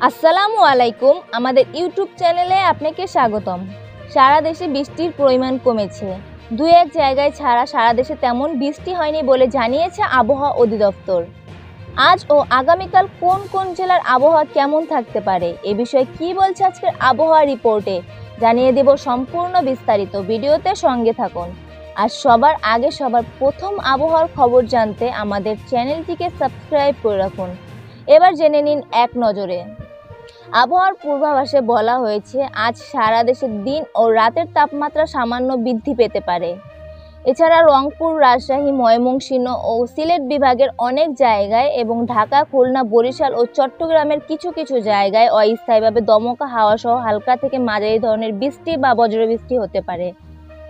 আসসালামু আলাইকুম। আমাদের ইউটিউব চ্যানেলে আপনাকে স্বাগতম। সারা দেশে বৃষ্টির পরিমাণ কমেছে। দুই এক জায়গায় ছাড়া সারা দেশে তেমন বৃষ্টি হয়নি বলে জানিয়েছে আবহাওয়া অধিদপ্তর। আজ ও আগামীকাল কোন কোন জেলার আবহাওয়া কেমন থাকতে পারে এ বিষয়ে কি বলছে আজকের আবহাওয়া রিপোর্টে জানিয়ে দেব সম্পূর্ণ বিস্তারিত। ভিডিওতে সঙ্গে থাকুন। আর সবার আগে সবার প্রথম আবহাওয়ার খবর জানতে আমাদের চ্যানেলটিকে সাবস্ক্রাইব করে রাখুন। এবার জেনে নিন এক নজরে। আবহাওয়ার পূর্বাভাসে বলা হয়েছে আজ সারা দেশে দিন ও রাতের তাপমাত্রা সামান্য বৃদ্ধি পেতে পারে। এছাড়া রংপুর, রাজশাহী, ময়মনসিংহ ও সিলেট বিভাগের অনেক জায়গায় এবং ঢাকা, খুলনা, বরিশাল ও চট্টগ্রামের কিছু কিছু জায়গায় অস্থায়ীভাবে দমকা হাওয়া সহ হালকা থেকে মাঝারি ধরনের বৃষ্টি বা বজ্রবৃষ্টি হতে পারে।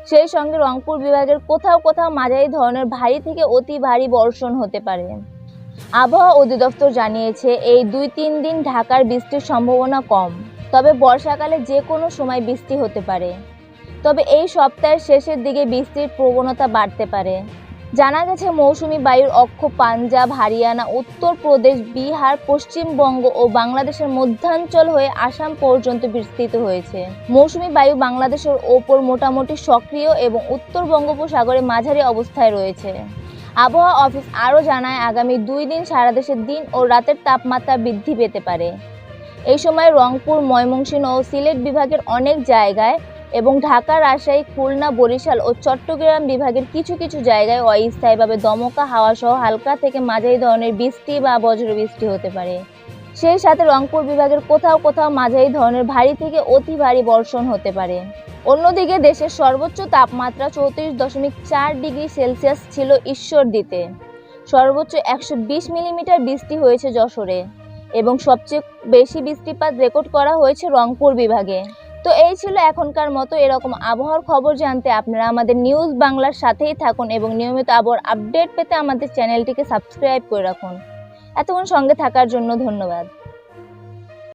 সেই সঙ্গে রংপুর বিভাগের কোথাও কোথাও মাঝারি ধরনের ভারী থেকে অতি ভারী বর্ষণ হতে পারে। আবহাওয়া অধিদপ্তর জানিয়েছে এই ২-৩ দিন ঢাকার বৃষ্টির সম্ভাবনা কম, তবে বর্ষাকালে যে কোনো সময় বৃষ্টি হতে পারে। তবে এই সপ্তাহের শেষের দিকে বৃষ্টির প্রবণতা বাড়তে পারে। জানা গেছে মৌসুমি বায়ুর অক্ষ পাঞ্জাব, হরিয়ানা, উত্তরপ্রদেশ, বিহার, পশ্চিমবঙ্গ ও বাংলাদেশের মধ্যাঞ্চল হয়ে আসাম পর্যন্ত বিস্তৃত হয়েছে। মৌসুমি বায়ু বাংলাদেশের ওপর মোটামুটি সক্রিয় এবং উত্তর বঙ্গোপসাগরে মাঝারি অবস্থায় রয়েছে। আবহাওয়া অফিস আরও জানায় আগামী ২ দিন সারা দেশের দিন ও রাতের তাপমাত্রা বৃদ্ধি পেতে পারে। এই সময় রংপুর, ময়মনসিংহ ও সিলেট বিভাগের অনেক জায়গায় এবং ঢাকা, রাজশাহী, খুলনা, বরিশাল ও চট্টগ্রাম বিভাগের কিছু কিছু জায়গায় অস্থায়ীভাবে দমকা হাওয়া সহ হালকা থেকে মাঝারি ধরনের বৃষ্টি বা বজ্রবৃষ্টি হতে পারে। সেই সাথে রংপুর বিভাগের কোথাও কোথাও মাঝারি ধরনের ভারী থেকে অতি ভারী বর্ষণ হতে পারে। অন্যদিকে দেশের সর্বোচ্চ তাপমাত্রা ৩৪.৪ ডিগ্রি সেলসিয়াস ছিল ঈশ্বরদীতে। সর্বোচ্চ ১২০ মিলিমিটার বৃষ্টি হয়েছে যশোরে এবং সবচেয়ে বেশি বৃষ্টিপাত রেকর্ড করা হয়েছে রংপুর বিভাগে। তো এই ছিল এখনকার মতো। এরকম আবহাওয়ার খবর জানতে আপনারা আমাদের নিউজ বাংলার সাথেই থাকুন এবং নিয়মিত আবহাওয়ার আপডেট পেতে আমাদের চ্যানেলটিকে সাবস্ক্রাইব করে রাখুন। এতক্ষণ সঙ্গে থাকার জন্য ধন্যবাদ।